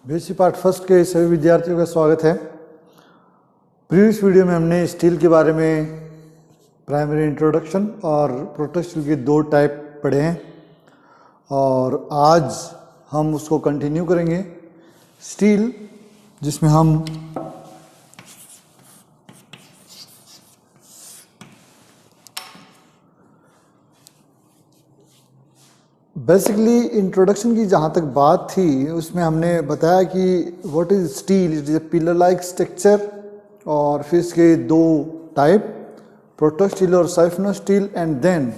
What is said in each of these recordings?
Basic part first के सभी विद्यार्थियों का स्वागत है। प्रीवियस वीडियो में हमने स्टील के बारे में प्राइमरी इंट्रोडक्शन और प्रोटेक्ट स्टील के दो टाइप पढ़े हैं और आज हम उसको कंटिन्यू करेंगे। स्टील जिसमें हम बेसिकली इंट्रोडक्शन की जहाँ तक बात थी उसमें हमने बताया कि what is stele, it is a pillar like structure और फिर इसके दो टाइप प्रोटेक्ट स्टील और siphonostele and then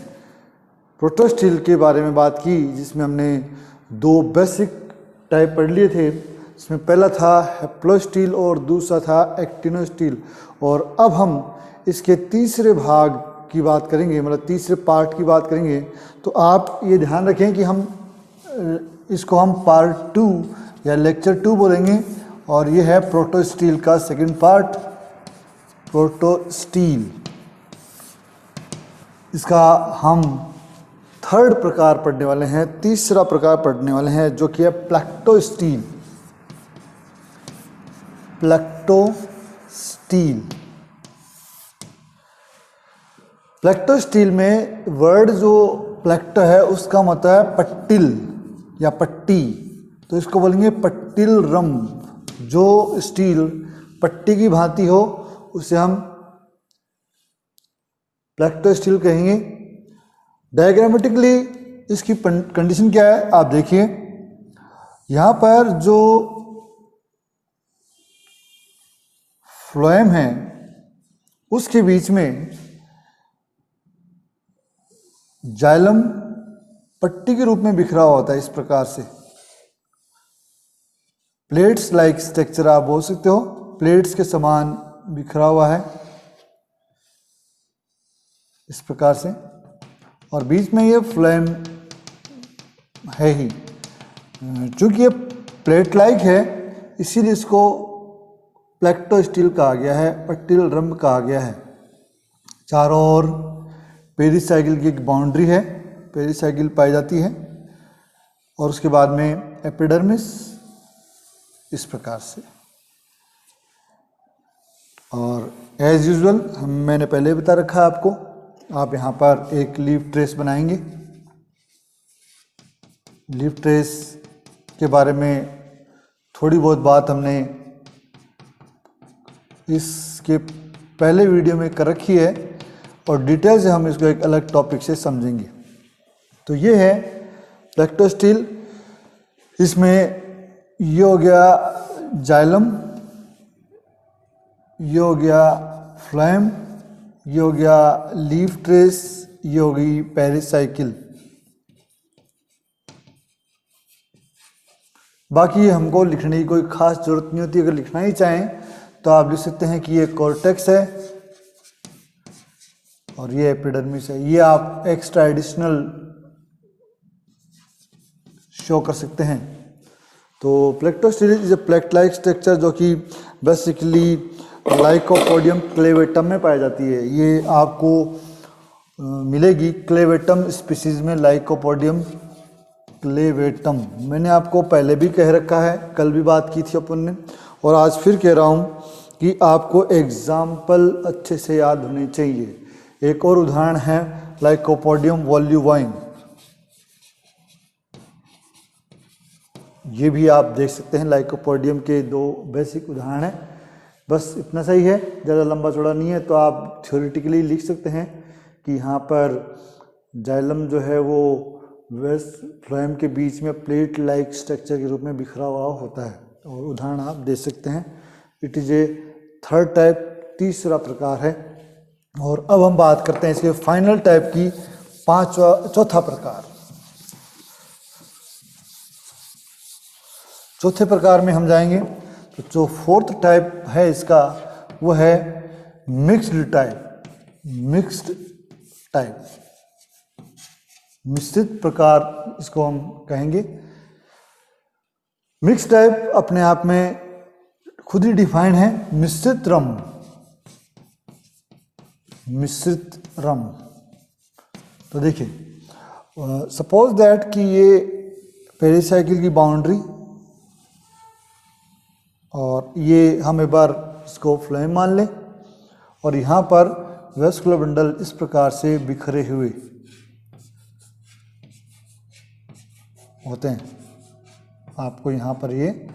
protostele के बारे में बात की जिसमें हमने दो बेसिक टाइप पढ़ लिए थे। इसमें पहला था हैप्लो स्टील और दूसरा था एक्टिनो स्टील और अब हम इसके तीसरे भाग की बात करेंगे, मतलब तीसरे पार्ट की बात करेंगे। तो आप ये ध्यान रखें कि हम इसको हम पार्ट 2 या लेक्चर 2 बोलेंगे और ये है प्रोटो स्टील का सेकंड पार्ट, प्रोटो स्टील। इसका हम थर्ड प्रकार पढ़ने वाले हैं, तीसरा प्रकार पढ़ने वाले हैं जो कि है प्लेक्टो स्टील। प्लेक्टो स्टील, प्लेक्टो स्टील में वर्ड जो प्लेक्टो है उसका मतलब है पट्टिल या पट्टी, तो इसको बोलेंगे पट्टिल रम्ब। जो स्टील पट्टी की भांति हो उसे हम प्लेक्टो स्टील कहेंगे। डायग्रामेटिकली इसकी कंडीशन क्या है आप देखिए। यहाँ पर जो फ्लोएम है उसके बीच में जाइलम पट्टी के रूप में बिखरा हुआ होता है। इस प्रकार से प्लेट्स लाइक स्ट्रक्चर आप बोल सकते हो, प्लेट्स के समान बिखरा हुआ है इस प्रकार से और बीच में ये फ्लेम है ही। चूंकि ये प्लेट लाइक है इसीलिए इसको प्लेक्टो स्टील कहा गया है, पट्टिल रम्ब कहा गया है। चारों ओर पेरिसाइकिल की एक बाउंड्री है, पेरिसाइकिल पाई जाती है और उसके बाद में एपिडर्मिस इस प्रकार से। और एज यूजुअल मैंने पहले बता रखा है आपको, आप यहाँ पर एक लीफ ट्रेस बनाएंगे। लीफ ट्रेस के बारे में थोड़ी बहुत बात हमने इसके पहले वीडियो में कर रखी है और डिटेल से हम इसको एक अलग टॉपिक से समझेंगे। तो ये है प्लेक्टो स्टील। इसमें ये हो गया जाइलम, ये हो गया फ्लेम, ये हो गया लीफ ट्रेस, ये हो गई पेरिसाइकिल। बाकी हमको लिखने की कोई खास जरूरत नहीं होती। अगर लिखना ही चाहें तो आप लिख सकते हैं कि ये कॉर्टेक्स है और ये एपिडर्मिस है। ये आप एक्स्ट्रा एडिशनल शो कर सकते हैं। तो plectostele is a plate like structure जो कि बेसिकली लाइकोपोडियम क्लेवेटम में पाई जाती है। ये आपको मिलेगी क्लेवेटम स्पीसीज में, लाइकोपोडियम क्लेवेटम। मैंने आपको पहले भी कह रखा है, कल भी बात की थी अपन ने और आज फिर कह रहा हूँ कि आपको एग्जाम्पल अच्छे से याद होने चाहिए। एक और उदाहरण है लाइकोपोडियम वोल्यूवाइन, ये भी आप देख सकते हैं। लाइकोपोडियम के दो बेसिक उदाहरण हैं, बस इतना सही है, ज़्यादा लंबा चौड़ा नहीं है। तो आप थ्योरेटिकली लिख सकते हैं कि यहाँ पर जाइलम जो है वो वेस्ट फ्लोएम के बीच में प्लेट लाइक स्ट्रक्चर के रूप में बिखरा हुआ होता है और उदाहरण आप दे सकते हैं। It is A third type, तीसरा प्रकार है। और अब हम बात करते हैं इसके फाइनल टाइप की, चौथा प्रकार। चौथे प्रकार में हम जाएंगे तो जो फोर्थ टाइप है इसका वो है मिक्स्ड टाइप। मिक्स्ड टाइप, मिश्रित प्रकार इसको हम कहेंगे। मिक्स्ड टाइप अपने आप में खुद ही डिफाइंड है, मिश्रित रम्ब। मिश्रित रम्ब, तो देखिए सपोज दैट कि ये पेरिसाइकिल की बाउंड्री और ये हम एक बार इसको फ्लोएम मान लें, और यहाँ पर वेस्कुलर बंडल इस प्रकार से बिखरे हुए होते हैं। आपको यहाँ पर ये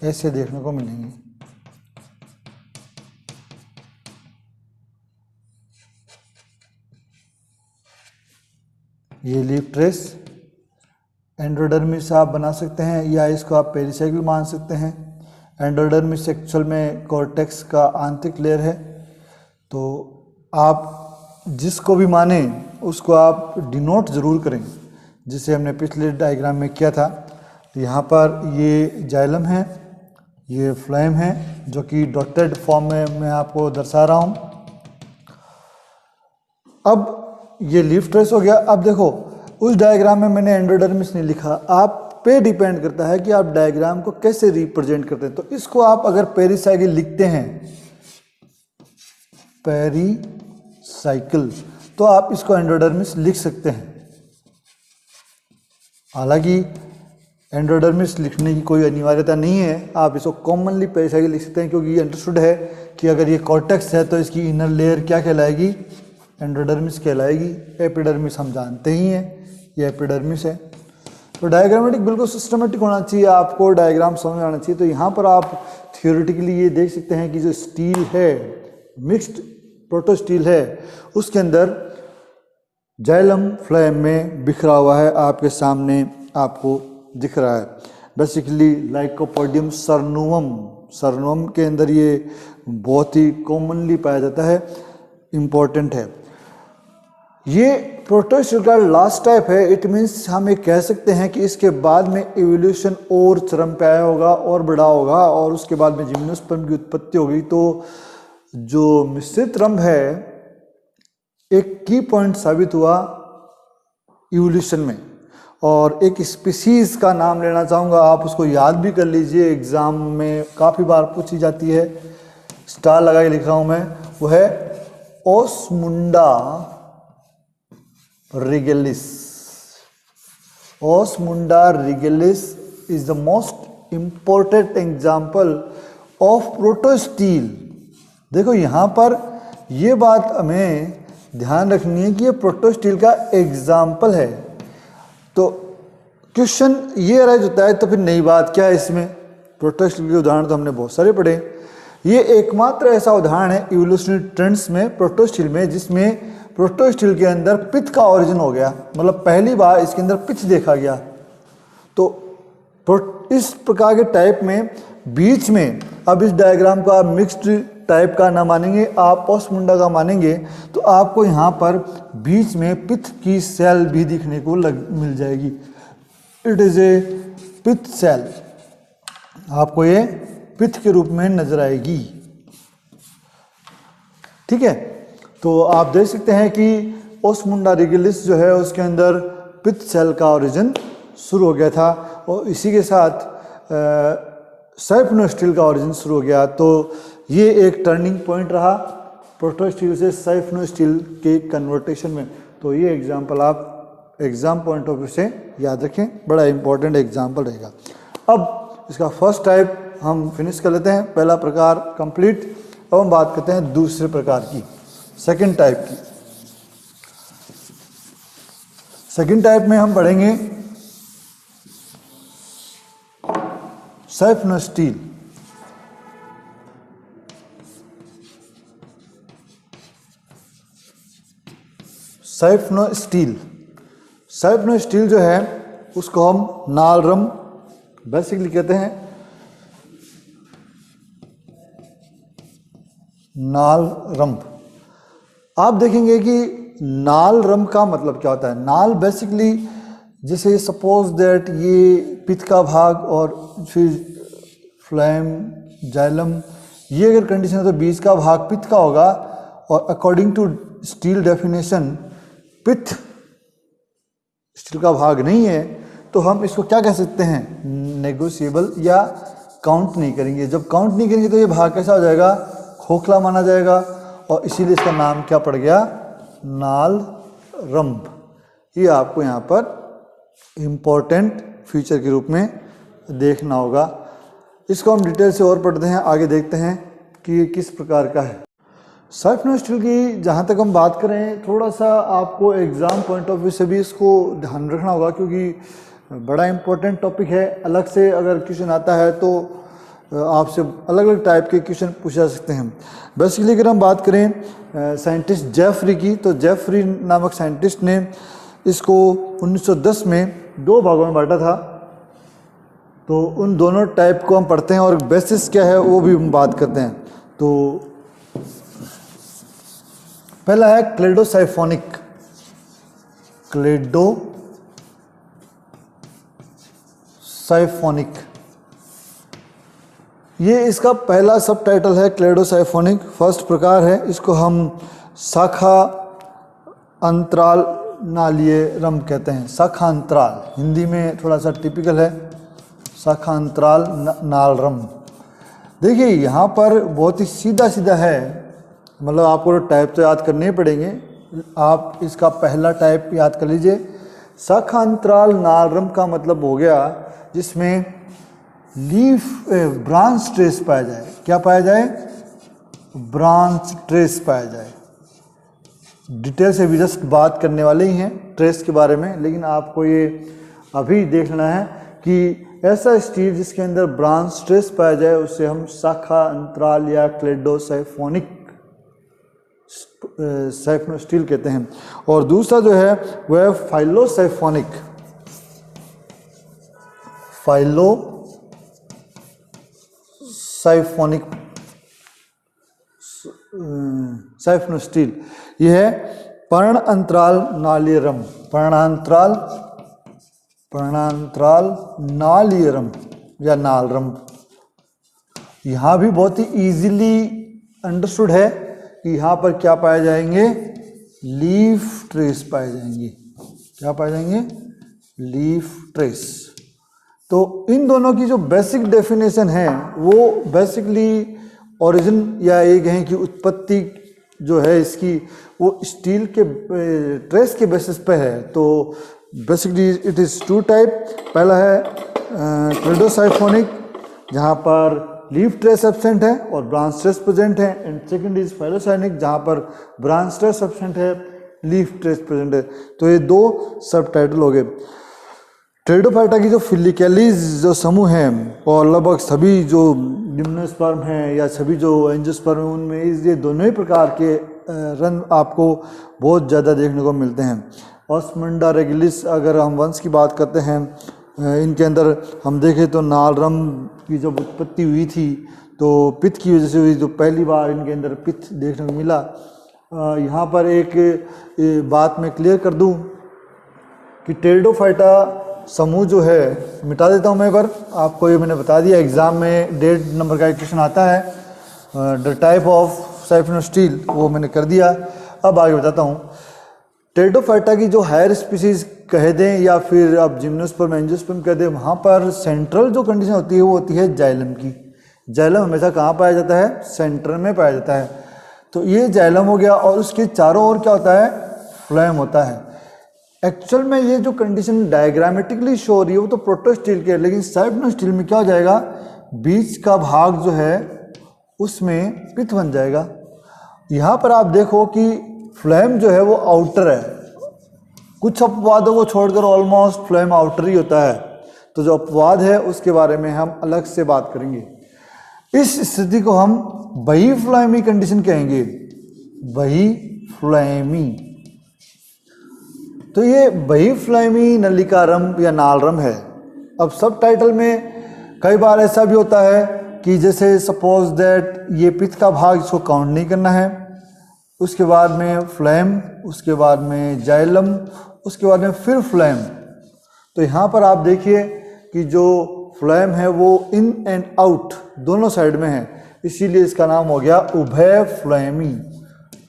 ऐसे देखने को मिलेंगे। ये लीफ ट्रेस एंडोडर्मिस आप बना सकते हैं, या इसको आप पेरिसाइकिल मान सकते हैं। एंडोडर्मिस एक्चुअल में कॉर्टेक्स का आंतरिक लेयर है, तो आप जिसको भी माने उसको आप डिनोट ज़रूर करें, जिसे हमने पिछले डायग्राम में किया था। तो यहाँ पर ये जाइलम है, ये फ्लोएम है, जो कि डॉटेड फॉर्म में मैं आपको दर्शा रहा हूँ। अब ये लीफ ट्रेस हो गया। अब देखो, उस डायग्राम में मैंने एंडोडर्मिस नहीं लिखा, आप पे डिपेंड करता है कि आप डायग्राम को कैसे रिप्रेजेंट करते हैं। तो इसको आप अगर पेरिसाइकिल लिखते हैं, पेरिसाइकिल, तो आप इसको एंडोडर्मिस लिख सकते हैं। हालांकि एंडोडर्मिस लिखने की कोई अनिवार्यता नहीं है, आप इसको कॉमनली पेरिसाइकिल लिख सकते हैं, क्योंकि ये अंडरस्टूड है कि अगर ये कॉर्टेक्स है तो इसकी इनर लेयर क्या कहलाएगी, एंडोडर्मिस कहलाएगी। एपिडर्मिस हम जानते ही हैं, ये एपिडर्मिस है। तो डायग्रामेटिक बिल्कुल सिस्टमेटिक होना चाहिए, आपको डायग्राम समझ में आना चाहिए। तो यहाँ पर आप थियोरेटिकली ये देख सकते हैं कि जो स्टील है, मिक्स्ड प्रोटो स्टील है, उसके अंदर जाइलम फ्लोएम में बिखरा हुआ है, आपके सामने आपको दिख रहा है। बेसिकली लाइकोपोडियम सरनुवम के अंदर ये बहुत ही कॉमनली पाया जाता है, इम्पोर्टेंट है। ये प्रोटोस्टील का लास्ट टाइप है। इट मीन्स हम ये कह सकते हैं कि इसके बाद में इवोल्यूशन और चरम पे आया होगा और बड़ा होगा, और उसके बाद में जिम्नोस्पर्म की उत्पत्ति होगी। तो जो मिश्रित रंभ है, एक की पॉइंट साबित हुआ इवोल्यूशन में। और एक स्पीसीज का नाम लेना चाहूँगा, आप उसको याद भी कर लीजिए, एग्जाम में काफ़ी बार पूछी जाती है, स्टार लगा के लिख रहा हूँ मैं, वो है Osmunda रिगेलिस। Osmunda रिगेलिस is the most important example of protostele. देखो यहाँ पर ये बात हमें ध्यान रखनी है कि ये प्रोटोस्टील का एग्जाम्पल है। तो क्वेश्चन ये अराइज होता है, तो फिर नई बात क्या है इसमें? प्रोटोस्टील के उदाहरण तो हमने बहुत सारे पढ़े, ये एकमात्र ऐसा उदाहरण है इवोल्यूशनरी ट्रेंड्स में, प्रोटोस्टील में, जिसमें प्रोटोस्टील के अंदर पिथ का ओरिजिन हो गया। मतलब पहली बार इसके अंदर पिथ देखा गया। तो इस प्रकार के टाइप में बीच में, अब इस डायग्राम को आप मिक्स्ड टाइप का ना मानेंगे, आप ओस्मुंडा का मानेंगे, तो आपको यहाँ पर बीच में पिथ की सेल भी दिखने को मिल जाएगी। It is a pith cell, आपको ये पिथ के रूप में नजर आएगी। ठीक है, तो आप देख सकते हैं कि ओस्मुंडा रिगेलिस जो है उसके अंदर पिथ सेल का ओरिजिन शुरू हो गया था, और इसी के साथ साइफिनोस्टील का ओरिजिन शुरू हो गया। तो ये एक टर्निंग पॉइंट रहा प्रोटोस्टील से साइफिनोस्टील के कन्वर्टेशन में। तो ये एग्जाम्पल आप एग्जाम पॉइंट ऑफ व्यू से याद रखें, बड़ा इंपॉर्टेंट एग्जाम्पल रहेगा। अब इसका फर्स्ट टाइप हम फिनिश कर लेते हैं, पहला प्रकार कंप्लीट। अब हम बात करते हैं दूसरे प्रकार की, सेकंड टाइप की। सेकंड टाइप में हम पढ़ेंगे साइफिनोस्टील। साइफिनोस्टील जो है उसको हम नालरम बेसिकली कहते हैं, नालरम। आप देखेंगे कि नालरम का मतलब क्या होता है। नाल बेसिकली, जैसे सपोज दैट ये पित्त का भाग और फिर फ्लोएम, जाइलम, ये अगर कंडीशन है तो बीच का भाग पित्त का होगा। और अकॉर्डिंग टू स्टील डेफिनेशन पित्त स्टील का भाग नहीं है, तो हम इसको क्या कह सकते हैं, नेगोशिएबल, या काउंट नहीं करेंगे। जब काउंट नहीं करेंगे तो ये भाग कैसा हो जाएगा, खोखला माना जाएगा, और इसीलिए इसका नाम क्या पड़ गया, नालरम। ये आपको यहाँ पर इम्पोर्टेंट फीचर के रूप में देखना होगा। इसको हम डिटेल से और पढ़ते हैं, आगे देखते हैं कि ये किस प्रकार का है। साइफिनो स्टील की जहाँ तक हम बात करें, थोड़ा सा आपको एग्ज़ाम पॉइंट ऑफ व्यू से भी इसको ध्यान रखना होगा, क्योंकि बड़ा इम्पोर्टेंट टॉपिक है। अलग से अगर क्वेश्चन आता है तो आपसे अलग अलग टाइप के क्वेश्चन पूछे जा सकते हैं। बेसिकली अगर हम बात करें साइंटिस्ट जेफरी की, तो जेफरी नामक साइंटिस्ट ने इसको 1910 में 2 भागों में बांटा था। तो उन दोनों टाइप को हम पढ़ते हैं और बेसिस क्या है वो भी हम बात करते हैं। तो पहला है क्लेडोसाइफोनिक। क्लेडोसाइफोनिक, ये इसका पहला सब टाइटल है, क्लेडोसाइफोनिक। फर्स्ट प्रकार है, इसको हम शाखा अंतराल नालीय रम कहते हैं। शाखा अंतराल हिंदी में थोड़ा सा टिपिकल है, शाखा अंतराल नाल रम। देखिए यहाँ पर बहुत ही सीधा सीधा है, मतलब आपको टाइप तो याद करने ही पड़ेंगे। आप इसका पहला टाइप याद कर लीजिए। शाखा अंतराल नाल रम का मतलब हो गया जिसमें लीफ ब्रांच ट्रेस पाया जाए। क्या पाया जाए? ब्रांच ट्रेस पाया जाए। डिटेल से भी जस्ट बात करने वाले ही हैं ट्रेस के बारे में, लेकिन आपको ये अभी देख लेना है कि ऐसा स्टील जिसके अंदर ब्रांच ट्रेस पाया जाए उसे हम शाखा अंतराल या क्लेडोसाइफोनिक साइफिनो स्टील कहते हैं। और दूसरा जो है वह है फाइलोसाइफोनिक। फाइलोसाइफोनिक साइफिनो स्टील, यह है पर्ण अंतराल नालीय रम। पर्णांतराल नालीय रम या नाल रम। यहाँ भी बहुत ही इजीली अंडरस्टूड है कि यहाँ पर क्या पाए जाएंगे? लीफ ट्रेस पाए जाएंगे। क्या पाए जाएंगे? Leaf trace. तो इन दोनों की जो बेसिक डेफिनेशन है वो बेसिकली ओरिजिन या एक है कि उत्पत्ति जो है इसकी वो स्टील के ट्रेस के बेसिस पे है। तो बेसिकली इट इज़ 2 टाइप। पहला है क्लेडोसाइफोनिक जहाँ पर लीफ ट्रेस एब्सेंट है और ब्रांच ट्रेस प्रेजेंट है, एंड सेकंड इज फाइलोसाइनिक जहाँ पर ब्रांच ट्रेस एब्सेंट है, लीफ ट्रेस प्रेजेंट है। तो ये 2 सब टाइटल हो गए। टेरिडोफाइटा की जो फिलिकैलीज जो समूह हैं और लगभग सभी जो जिम्नोस्पर्म हैं या सभी जो एंजियोस्पर्म हैं उनमें ये दोनों ही प्रकार के रंग आपको बहुत ज़्यादा देखने को मिलते हैं। ऑस्मुंडा रेगिलिस अगर हम वंश की बात करते हैं, इनके अंदर हम देखें तो नाल रम की जब उत्पत्ति हुई थी तो पित्त की वजह से हुई, जो पहली बार इनके अंदर पित्त देखने को मिला। यहाँ पर एक बात मैं क्लियर कर दूँ कि टेरिडोफाइटा समूह जो है, मिटा देता हूँ मैं एक बार आपको, ये मैंने बता दिया एग्ज़ाम में 1.5 नंबर का एक क्वेश्चन आता है द टाइप ऑफ साइफिनो स्टील, वो मैंने कर दिया। अब आगे बताता हूँ। टेरिडोफाइटा की जो हायर स्पीसीज कह दें या फिर आप जिम्नोस्पर्म एंजियोस्पर्म कह दें, वहाँ पर सेंट्रल जो कंडीशन होती है वो होती है जाइलम की। जाइलम हमेशा कहाँ पाया जाता है? सेंटर में पाया जाता है। तो ये जाइलम हो गया और उसके चारों ओर क्या होता है? फ्लोएम होता है। एक्चुअल में ये जो कंडीशन डायग्रामेटिकली शो हो रही है वो तो प्रोटो स्टील के है, लेकिन साइफिनो स्टील में क्या हो जाएगा? बीच का भाग जो है उसमें पित्त बन जाएगा। यहाँ पर आप देखो कि फ्लेम जो है वो आउटर है। कुछ अपवादों को छोड़कर ऑलमोस्ट फ्लेम आउटर ही होता है। तो जो अपवाद है उसके बारे में हम अलग से बात करेंगे। इस स्थिति को हम बही फ्लेमी कंडीशन कहेंगे। बही फ्लेमी। तो ये बही फ्लेमी नलिकारम या नालरम है। अब सब टाइटल में कई बार ऐसा भी होता है कि जैसे सपोज दैट ये पित्त का भाग, इसको काउंट नहीं करना है, उसके बाद में फ्लेम, उसके बाद में जाइलम, उसके बाद में फिर फ्लेम। तो यहाँ पर आप देखिए कि जो फ्लेम है वो इन एंड आउट दोनों साइड में है, इसीलिए इसका नाम हो गया उभय फ्लेमी।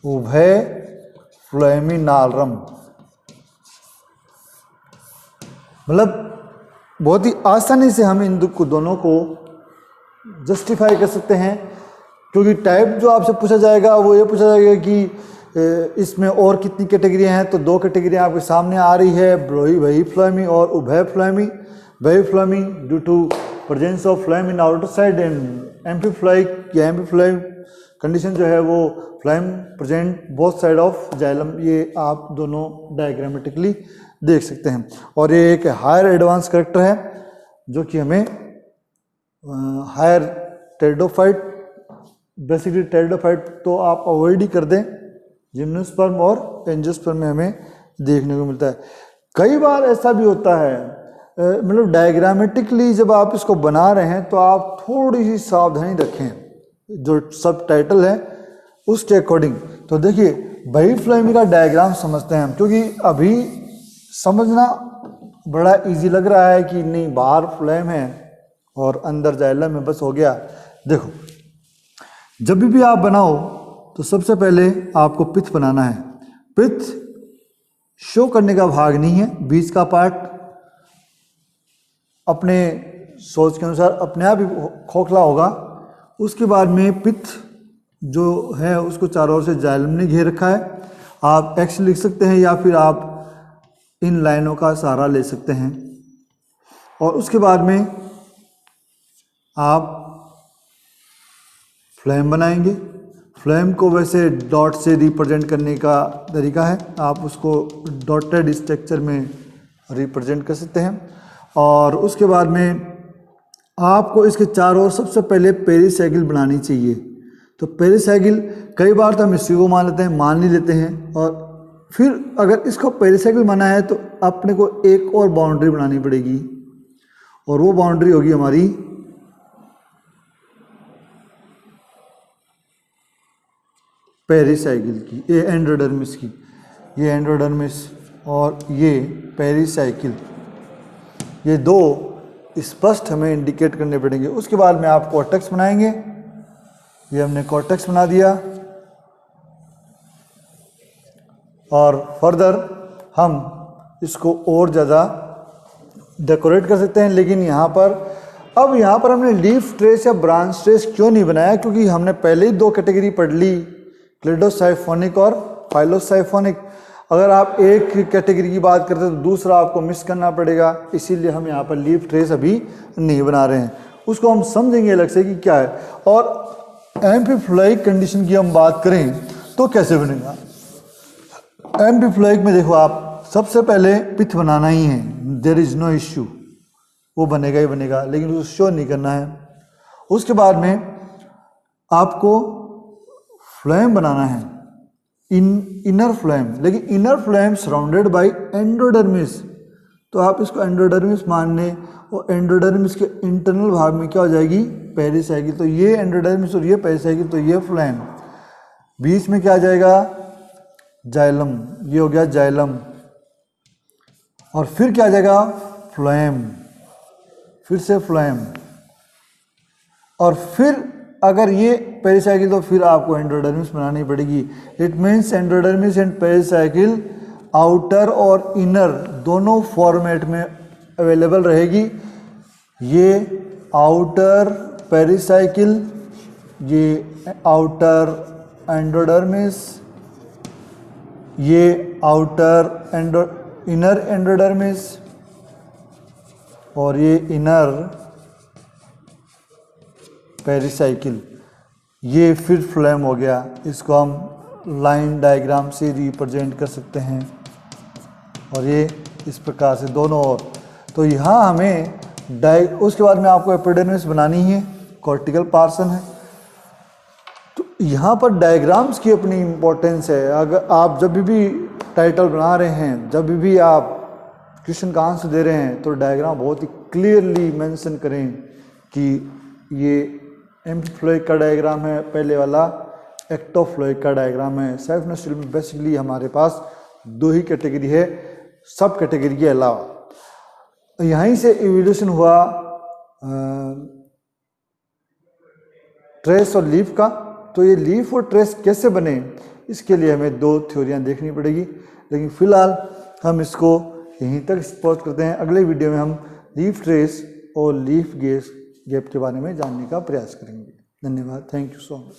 उभय फ्लेमी नालरम। मतलब बहुत ही आसानी से हम इन दोनों को जस्टिफाई कर सकते हैं, क्योंकि टाइप जो आपसे पूछा जाएगा वो ये पूछा जाएगा कि इसमें और कितनी कैटेगरियां हैं। तो 2 कैटेगरियां आपके सामने आ रही है, बही फ्लेमी और उभय फ्लेमी। बही फ्लेमी due to presence of phloem in outer side and amphiphloic या एम्पलीफ्लाई कंडीशन जो है वो phloem present both side of xylem, ये आप दोनों डायग्रामेटिकली देख सकते हैं। और ये एक हायर एडवांस करेक्टर है जो कि हमें हायर टेरिडोफाइट, बेसिकली टेरिडोफाइट तो आप अवॉइड ही कर दें, जिम्नोस्पर्म और एंजियोस्पर्म में हमें देखने को मिलता है। कई बार ऐसा भी होता है, मतलब डायग्रामेटिकली जब आप इसको बना रहे हैं तो आप थोड़ी सी सावधानी रखें, जो सब टाइटल है उसके अकॉर्डिंग। तो देखिए बाइफ्लेमी का डायग्राम समझते हैं हम, क्योंकि अभी समझना बड़ा इजी लग रहा है कि नहीं बाहर फ्लेम है और अंदर जाइलम है, बस हो गया। देखो जब भी आप बनाओ तो सबसे पहले आपको पिथ बनाना है। पिथ शो करने का भाग नहीं है, बीच का पार्ट अपने सोच के अनुसार अपने आप ही खोखला होगा। उसके बाद में पिथ जो है उसको चारों ओर से जाइलम ने घेर रखा है। आप एक्स लिख सकते हैं या फिर आप इन लाइनों का सहारा ले सकते हैं। और उसके बाद में आप फ्लेम बनाएंगे। फ्लेम को वैसे डॉट से रिप्रेजेंट करने का तरीका है, आप उसको डॉटेड स्ट्रक्चर में रिप्रेजेंट कर सकते हैं। और उसके बाद में आपको इसके चारों ओर सबसे पहले पेरिसाइकिल बनानी चाहिए। तो पेरिसाइकिल कई बार तो हम इसी को मान लेते हैं, मान ही लेते हैं, और फिर अगर इसको पेरिसाइकिल माना है तो अपने को एक और बाउंड्री बनानी पड़ेगी, और वो बाउंड्री होगी हमारी पेरिसाइकिल की, ये एंडोडर्मिस की, ये एंडोडर्मिस और ये पेरिसाइकिल, ये दो स्पष्ट हमें इंडिकेट करने पड़ेंगे। उसके बाद में आप कॉर्टेक्स बनाएंगे। ये हमने कॉर्टेक्स बना दिया, और फर्दर हम इसको और ज़्यादा डेकोरेट कर सकते हैं। लेकिन यहाँ पर हमने लीफ ट्रेस या ब्रांच ट्रेस क्यों नहीं बनाया, क्योंकि हमने पहले ही दो कैटेगरी पढ़ ली, क्लेडोसाइफोनिक और फाइलोसाइफोनिक। अगर आप एक कैटेगरी की बात करते हैं तो दूसरा आपको मिस करना पड़ेगा, इसीलिए हम यहाँ पर लीफ ट्रेस अभी नहीं बना रहे हैं। उसको हम समझेंगे अलग से कि क्या है। और एम्पीफ्लाइक कंडीशन की हम बात करें तो कैसे बनेगा। एम्पीफ्लाइक में देखो आप सबसे पहले पिथ बनाना ही है, देयर इज़ नो इश्यू, वो बनेगा ही बनेगा, लेकिन उसको शो नहीं करना है। उसके बाद में आपको फ्लेम बनाना है, इनर फ्लेम, लेकिन inner flame surrounded by endodermis. तो आप इसको एंडोडर्मिस मान लें, और एंडोडर्मिस के इंटरनल भाग में क्या हो जाएगी, पेरिसाइकिल। तो ये एंडोडर्मिस और ये पेरिसाइकिल, तो ये फ्लेम, बीच में क्या आ जाएगा, जाइलम, ये हो गया जाइलम। और फिर क्या आ जाएगा, फ्लेम, फिर से फ्लेम, और फिर अगर ये पेरिसाइकिल तो फिर आपको एंडोडर्मिस बनानी पड़ेगी। It means endodermis and pericycle outer और इनर दोनों फॉर्मेट में अवेलेबल रहेगी। ये आउटर पेरिसाइकिल, ये आउटर एंडोडर्मिस, ये आउटर इनर एंडोडर्मिस, और ये इनर पेरिसाइकिल, ये फिर फ्लेम हो गया। इसको हम लाइन डायग्राम से रिप्रेजेंट कर सकते हैं, और ये इस प्रकार से दोनों ओर। तो यहाँ हमें उसके बाद में आपको एपिडर्मिस बनानी है, कॉर्टिकल पार्सन है। तो यहाँ पर डायग्राम्स की अपनी इम्पोर्टेंस है। अगर आप जब भी टाइटल बना रहे हैं, जब भी आप क्वेश्चन का आंसर दे रहे हैं, तो डायग्राम बहुत ही क्लियरली मेंशन करें कि ये एम्पीफ्लोइक का डायग्राम है, पहले वाला एक्टोफ्लोइक का डायग्राम है। साइफनस स्टील में बेसिकली हमारे पास दो ही कैटेगरी है, सब कैटेगरी के अलावा। यहीं से इवोल्यूशन हुआ ट्रेस और लीफ का। तो ये लीफ और ट्रेस कैसे बने, इसके लिए हमें दो थ्योरियां देखनी पड़ेगी। लेकिन फिलहाल हम इसको यहीं तक एक्सपोज करते हैं। अगले वीडियो में हम लीफ ट्रेस और लीफ गैप के बारे में जानने का प्रयास करेंगे। धन्यवाद, थैंक यू सो मच।